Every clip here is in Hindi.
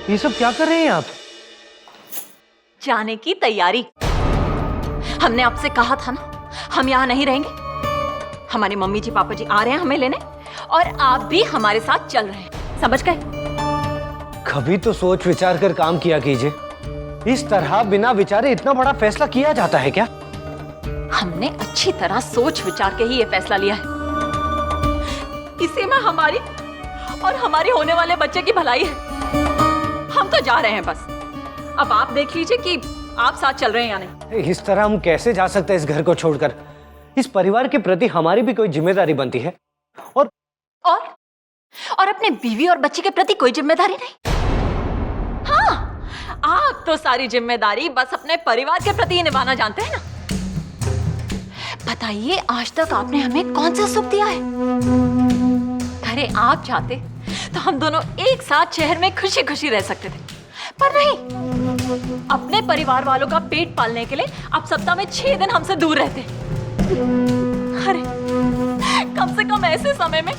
ये सब क्या कर रहे हैं आप? जाने की तैयारी। हमने आपसे कहा था ना, हम यहाँ नहीं रहेंगे। हमारे मम्मी जी पापा जी आ रहे हैं हमें लेने, और आप भी हमारे साथ चल रहे हैं, समझ गए? कभी तो सोच विचार कर काम किया कीजिए। इस तरह बिना विचारे इतना बड़ा फैसला किया जाता है क्या? हमने अच्छी तरह सोच विचार के ही ये फैसला लिया है। इसी में हमारी और हमारे होने वाले बच्चे की भलाई है। हम तो जा रहे हैं बस। अब आप देख लीजिए कि आप साथ चल रहे हैं या नहीं। इस तरह हम कैसे जा सकते हैं इस घर को छोड़कर? इस परिवार के प्रति हमारी भी कोई जिम्मेदारी बनती है। और अपने बीवी और बच्चे के प्रति कोई जिम्मेदारी नहीं। हाँ, आप तो सारी जिम्मेदारी बस अपने परिवार के प्रति ही निभाना जानते हैं ना। बताइए, आज तक आपने हमें कौन सा सुख दिया है? अरे आप चाहते तो हम दोनों एक साथ शहर में खुशी खुशी रह सकते थे, पर नहीं। अपने परिवार वालों का पेट पालने के लिए आप सप्ताह में 6 दिन हमसे दूर रहते। अरे कम से कम ऐसे समय में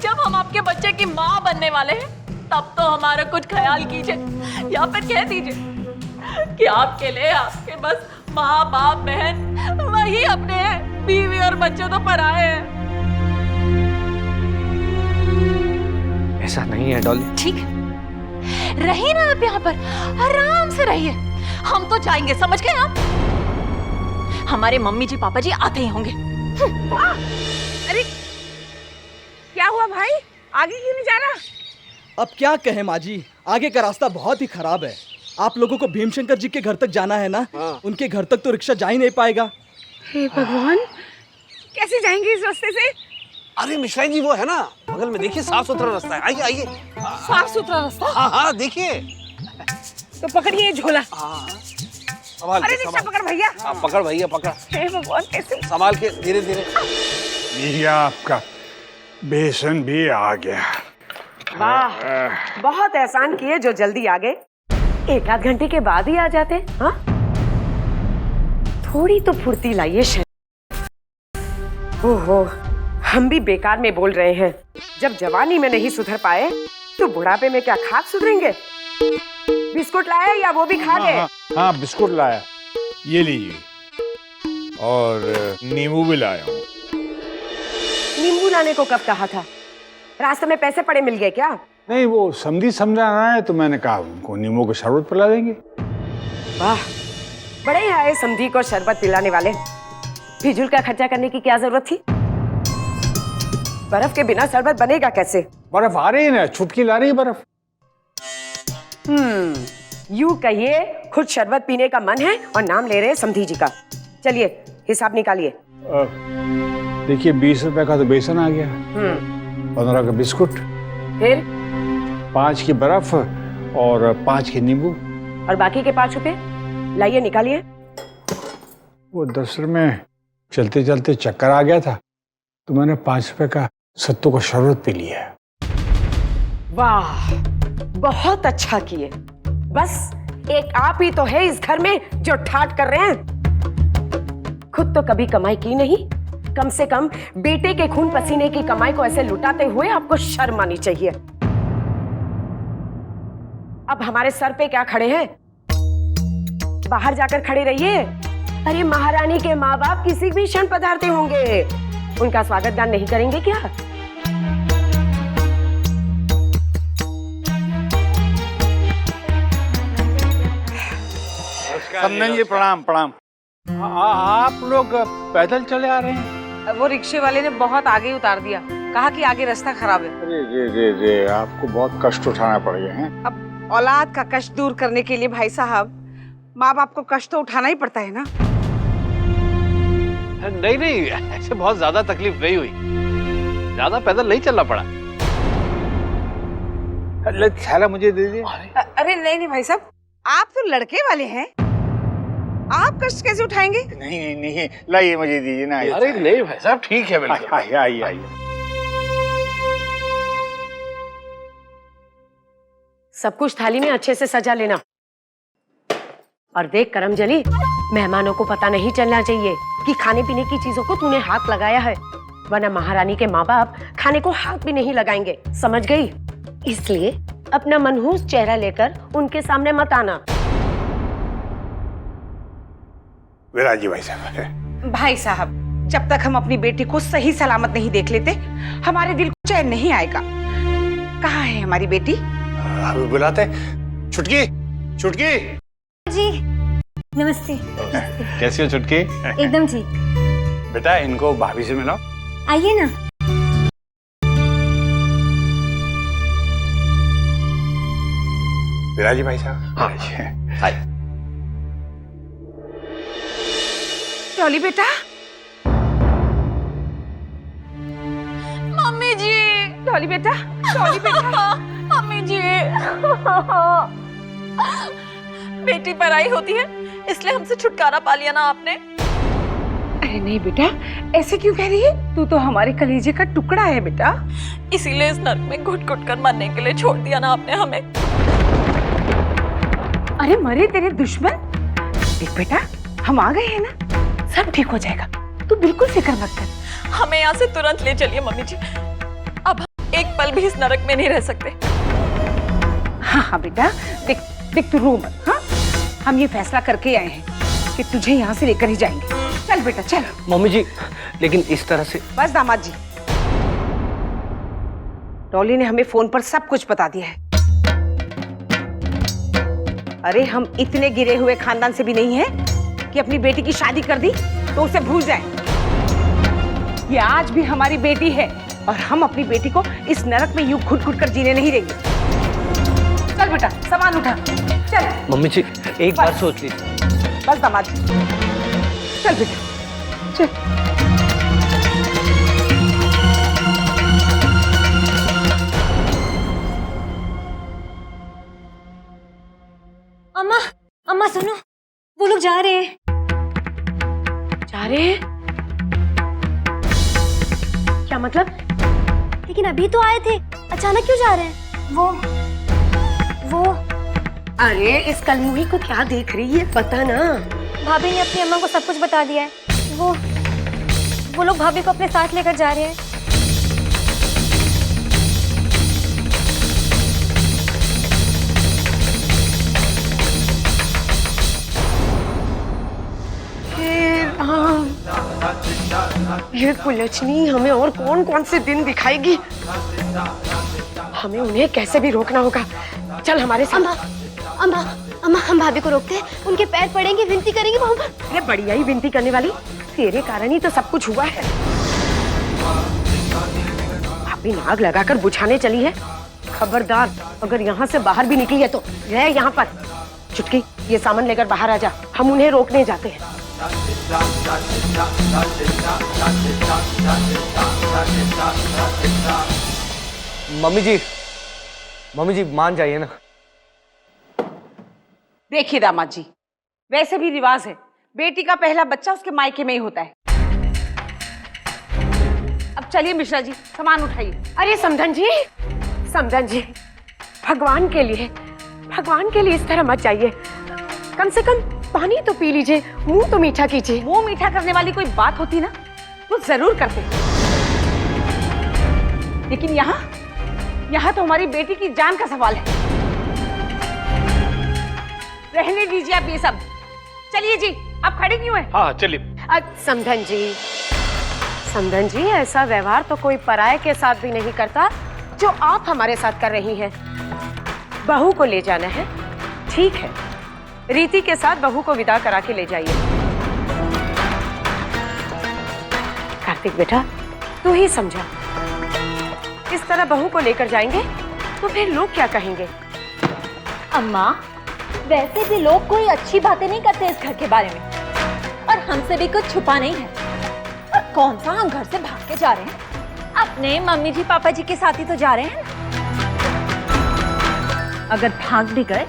जब हम आपके बच्चे की माँ बनने वाले हैं, तब तो हमारा कुछ ख्याल कीजिए, या फिर कह दीजिए कि आपके लिए आपके बस माँ बाप बहन वही अपने हैं, बीवी और बच्चे तो पराए हैं। ऐसा नहीं है डॉली। ठीक है, रहिए ना आप यहाँ पर, आराम से रहिए। हम तो जाएंगे, समझ गए आप? हमारे मम्मी जी पापा जी आते ही होंगे। अरे क्या हुआ भाई, आगे क्यों नहीं जा रहा? अब क्या कहें माँ जी, आगे का रास्ता बहुत ही खराब है। आप लोगों को भीमशंकर जी के घर तक जाना है ना। उनके घर तक तो रिक्शा जा ही नहीं पाएगा। हे भगवान, कैसे जाएंगे इस रास्ते से? अरे मिश्रा जी, वो है ना बगल में, देखिए साफ सुथरा रास्ता है। आइए आइए। साफ सुथरा रास्ता? हाँ हाँ देखिए। तो पकड़िए ये झोला। संभाल अरे के, रिक्शा पकड़ भैया। हाँ पकड़ भैया पकड़। हे भगवान, कैसे? संभाल के, धीरे धीरे। भैया आपका बेसन भी आ गया। वाह, बहुत एहसान किए जो जल्दी आ गए। 1 आध घंटे के बाद ही आ जाते। हाँ, थोड़ी तो फुर्ती लाइए ओहो, हम भी बेकार में बोल रहे हैं। जब जवानी में नहीं सुधर पाए तो बुढ़ापे में क्या खाक सुधरेंगे? बिस्कुट लाए या वो भी खा गए? हाँ बिस्कुट लाया, ये लीजिए। और नींबू भी लाया हूँ। नींबू लाने को कब कहा था? रास्ते में पैसे पड़े मिल गए क्या? नहीं, वो समझी समझाना है तो मैंने कहा उनको नींबू का शरबत पिला देंगे। वाह, बड़े ही आए समधी को शरबत पिलाने वाले। फिजूल का खर्चा करने की क्या जरूरत थी? बर्फ के बिना शरबत बनेगा कैसे? बर्फ आ रही है ना, छुटकी ला रही है बर्फ। यूं कहिए खुद शरबत पीने का मन है और नाम ले रहे हैं समधी जी का। चलिए हिसाब निकालिए। देखिए 20 रुपए का तो बेसन आ गया, 15 का बिस्कुट, फिर 5 की बर्फ और 5 के नींबू। और बाकी के 5 रुपए लाइए, निकालिए। वो दरअसल में चलते चलते चक्कर आ गया था तो मैंने 5 रुपए का सत्तू का शरबत पी लिया। वाह, बहुत अच्छा किए। बस एक आप ही तो है इस घर में जो ठाट कर रहे हैं। खुद तो कभी कमाई की नहीं, कम से कम बेटे के खून पसीने की कमाई को ऐसे लुटाते हुए आपको शर्म आनी चाहिए। अब हमारे सर पे क्या खड़े हैं? बाहर जाकर खड़े रहिए। अरे महारानी के माँ बाप किसी भी क्षण पधारते होंगे, उनका स्वागत गान नहीं करेंगे क्या? समझन जी प्रणाम प्रणाम। आप लोग पैदल चले आ रहे हैं? वो रिक्शे वाले ने बहुत आगे उतार दिया, कहा कि आगे रास्ता खराब है। अरे जे आपको बहुत कष्ट उठाना पड़ गया है। अब औलाद का कष्ट दूर करने के लिए भाई साहब, माँ बाप को कष्ट तो उठाना ही पड़ता है ना। नहीं नहीं, ऐसे बहुत ज्यादा तकलीफ नहीं हुई, ज्यादा पैदल नहीं चलना पड़ा। थैला मुझे दे दीजिए। अरे नहीं नहीं भाई साहब, आप तो लड़के वाले हैं, आप कष्ट कैसे उठाएंगे? नहीं नहीं, लाइए मुझे दीजिए ना। अरे नहीं भाई साहब, ठीक है बिल्कुल। आइए आइए आइए। सब कुछ थाली में अच्छे से सजा लेना। और देख करमजली, मेहमानों को पता नहीं चलना चाहिए कि खाने पीने की चीजों को तूने हाथ लगाया है, वरना महारानी के माँ बाप खाने को हाथ भी नहीं लगाएंगे, समझ गई? इसलिए अपना मनहूस चेहरा लेकर उनके सामने मत आना। विराजी भाई साहब। भाई साहब, जब तक हम अपनी बेटी को सही सलामत नहीं देख लेते हमारे दिल को चैन नहीं आएगा। कहाँ है हमारी बेटी? अभी बुलाते। छुटकी, छुटकी। जी नमस्ते। कैसी हो छुटकी? एकदम ठीक। बेटा इनको भाभी से मिलाओ। आइए ना। विराजी भाई साहब। हाँ। हाय। डॉली बेटा। मम्मी जी, डॉली बेटा, डॉली बेटा। मम्मी जी। बेटी पराई होती है इसलिए हमसे छुटकारा पा लिया ना आपने। अरे नहीं बेटा, ऐसे क्यों कह रही है? तू तो हमारे कलेजे का टुकड़ा है बेटा। इसीलिए इस नर्क में घुट घुट कर मरने के लिए छोड़ दिया ना आपने हमें। अरे मरे तेरे दुश्मन। देख बेटा, हम आ गए हैं ना, सब ठीक हो जाएगा, तू बिल्कुल फिक्र मत कर। हमें यहाँ से तुरंत ले चलिए मम्मी जी। अब हम एक पल भी इस नरक में नहीं रह सकते। हाँ हाँ बेटा, देख देख तू रो मत। हाँ, हम ये फैसला करके आए हैं कि तुझे यहाँ से लेकर ही जाएंगे। चल बेटा चल। मम्मी जी, लेकिन इस तरह से। बस दामाद जी, डॉली ने हमें फोन पर सब कुछ बता दिया है। अरे हम इतने गिरे हुए खानदान से भी नहीं हैं कि अपनी बेटी की शादी कर दी तो उसे भूल जाएं। ये आज भी हमारी बेटी है और हम अपनी बेटी को इस नरक में यूं घुट घुट कर जीने नहीं देंगे। चल बेटा, सामान उठा, चल। मम्मी जी एक बार सोच लीजिए। बस दामाद जी, चल बेटा चल। अम्मा, अम्मा सुनो, वो लोग जा रहे हैं। जा रहे हैं? क्या मतलब? लेकिन अभी तो आए थे, अचानक क्यों जा रहे हैं? वो अरे इस कलमुही को क्या देख रही है, पता ना। भाभी ने अपनी अम्मा को सब कुछ बता दिया है। वो लोग भाभी को अपने साथ लेकर जा रहे हैं। ये कुलच्छनी हमें और कौन कौन से दिन दिखाएगी। हमें उन्हें कैसे भी रोकना होगा। चल हमारे साथ। अम्मा, अम्मा, अम्मा, हम भाभी को रोकते हैं, उनके पैर पड़ेंगे, विनती करेंगे वहां पर। अरे बढ़िया ही विनती करने वाली, तेरे कारण ही तो सब कुछ हुआ है। भाभी नाग लगाकर बुझाने चली है। खबरदार, अगर यहाँ से बाहर भी निकली है तो रह यहाँ पर। चुटकी, ये सामान लेकर बाहर आ जा, हम उन्हें रोकने जाते हैं। मम्मी जी मान जाइए ना। देखिए दामाद जी, वैसे भी रिवाज है, बेटी का पहला बच्चा उसके मायके में ही होता है। अब चलिए मिश्रा जी, सामान उठाइए। अरे समधन जी, समधन जी, भगवान के लिए इस तरह मत जाइए। कम से कम पानी तो पी लीजिए, मुंह तो मीठा कीजिए। मुंह मीठा करने वाली कोई बात होती ना तो जरूर करते, लेकिन यहाँ तो हमारी बेटी की जान का सवाल है। रहने दीजिए आप ये सब। चलिए जी, आप खड़े क्यों हैं? हाँ चलिए। समधन जी, ऐसा व्यवहार तो कोई पराये के साथ भी नहीं करता जो आप हमारे साथ कर रही हैं। बहू को ले जाना है, ठीक है, रीति के साथ बहू को विदा करा के ले जाइए। कार्तिक बेटा, तू ही समझा। इस तरह बहू को लेकर जाएंगे तो फिर लोग क्या कहेंगे? अम्मा, वैसे भी लोग कोई अच्छी बातें नहीं करते इस घर के बारे में, और हमसे भी कुछ छुपा नहीं है। और कौन सा हम घर से भाग के जा रहे हैं? अपने मम्मी जी पापा जी के साथ ही तो जा रहे हैं ना। अगर भाग भी गए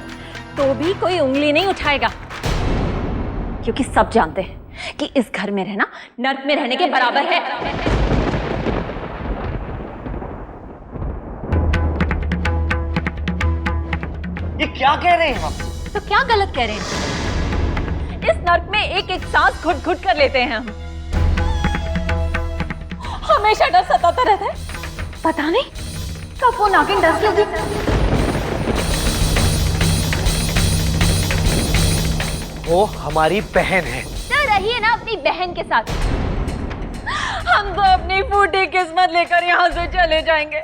तो भी कोई उंगली नहीं उठाएगा, क्योंकि सब जानते हैं कि इस घर में रहना नर्क में रहने के बराबर है। ये क्या कह रहे हैं आप? तो क्या गलत कह रहे हैं? इस नर्क में एक एक सांस घुट घुट कर लेते हैं हम। हमेशा डर सताता रहता है, पता नहीं कब वो नागिन डस लगी। वो हमारी बहन है। तो रहिए ना अपनी बहन के साथ। हम तो अपनी फूटी किस्मत लेकर यहाँ से चले जाएंगे।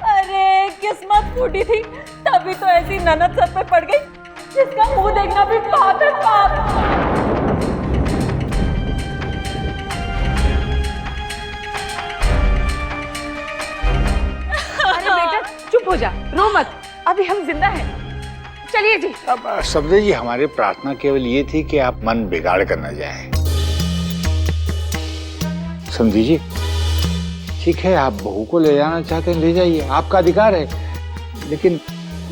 अरे किस्मत फूटी थी तभी तो ऐसी ननद सर पे पड़ गई जिसका मुंह देखना भी पाप है, पाप। अरे बेटा चुप हो जा, रो मत, अभी हम जिंदा हैं। चलिए जी। अब समझे जी, हमारी प्रार्थना केवल ये थी कि आप मन बिगाड़ कर न जाएं। समझी जी, ठीक है, आप बहू को ले जाना चाहते हैं ले जाइए, आपका अधिकार है। लेकिन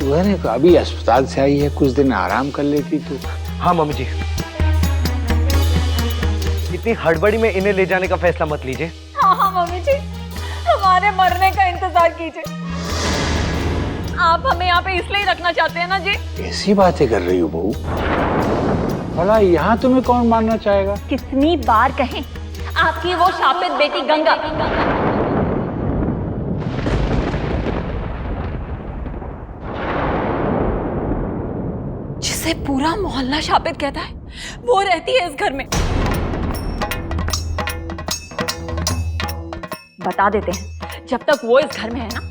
वह ने अभी अस्पताल से आई है, कुछ दिन आराम कर लेती तो। हाँ मम्मी जी, इतनी हड़बड़ी में इन्हें ले जाने का फैसला मत लीजिए। हाँ हाँ मम्मी जी, हमारे मरने का इंतजार कीजिए। आप हमें यहाँ पे इसलिए ही रखना चाहते हैं ना जी? ऐसी बातें कर रही हो बहू, भला यहाँ तुम्हें कौन मानना चाहेगा? कितनी बार कहें आपकी वो शापित बेटी गंगा जिसे पूरा मोहल्ला शापित कहता है, वो रहती है इस घर में। बता देते हैं, जब तक वो इस घर में है ना,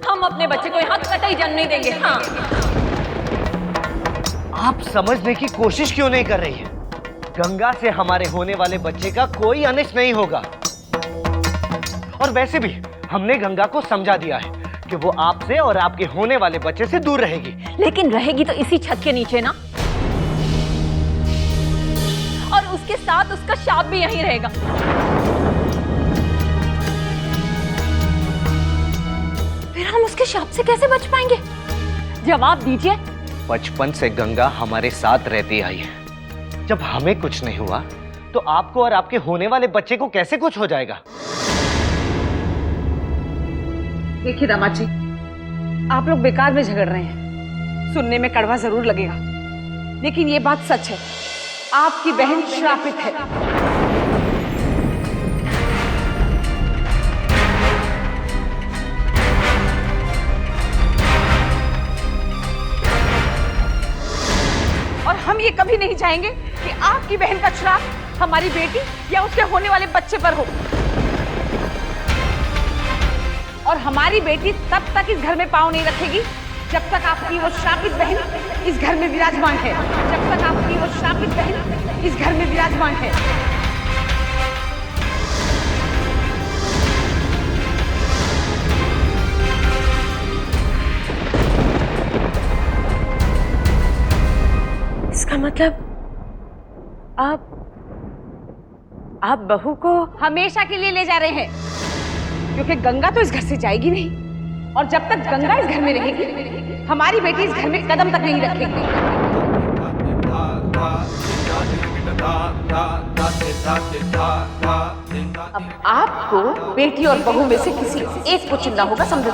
हम अपने बच्चे को यहाँ कतई जन्म नहीं देंगे। हाँ। आप समझने की कोशिश क्यों नहीं कर रही है? गंगा से हमारे होने वाले बच्चे का कोई अनिष्ट नहीं होगा। और वैसे भी हमने गंगा को समझा दिया है कि वो आपसे और आपके होने वाले बच्चे से दूर रहेगी। लेकिन रहेगी तो इसी छत के नीचे ना, और उसके साथ उसका शाप भी यहीं रहेगा। फिर हम उसके शाप से कैसे बच पाएंगे? जवाब दीजिए। बचपन से गंगा हमारे साथ रहती आई है। जब हमें कुछ नहीं हुआ तो आपको और आपके होने वाले बच्चे को कैसे कुछ हो जाएगा? देखिए दामाद जी, आप लोग बेकार में झगड़ रहे हैं। सुनने में कड़वा जरूर लगेगा, लेकिन ये बात सच है, आपकी बहन श्रापित है। और हम ये कभी नहीं चाहेंगे कि आपकी बहन का श्राप हमारी बेटी या उसके होने वाले बच्चे पर हो। और हमारी बेटी तब तक इस घर में पाँव नहीं रखेगी जब तक आपकी वो श्रापित बहन इस घर में विराजमान है। जब तक आपकी वो श्रापित बहन इस घर में विराजमान है। इसका मतलब आप बहू को हमेशा के लिए ले जा रहे हैं, क्योंकि गंगा तो इस घर से जाएगी नहीं, और जब तक गंगा इस घर में रहेगी हमारी बेटी इस घर में कदम तक नहीं रखेगी। अब आपको बेटी और बहू में से किसी एक को चुनना होगा, समझो।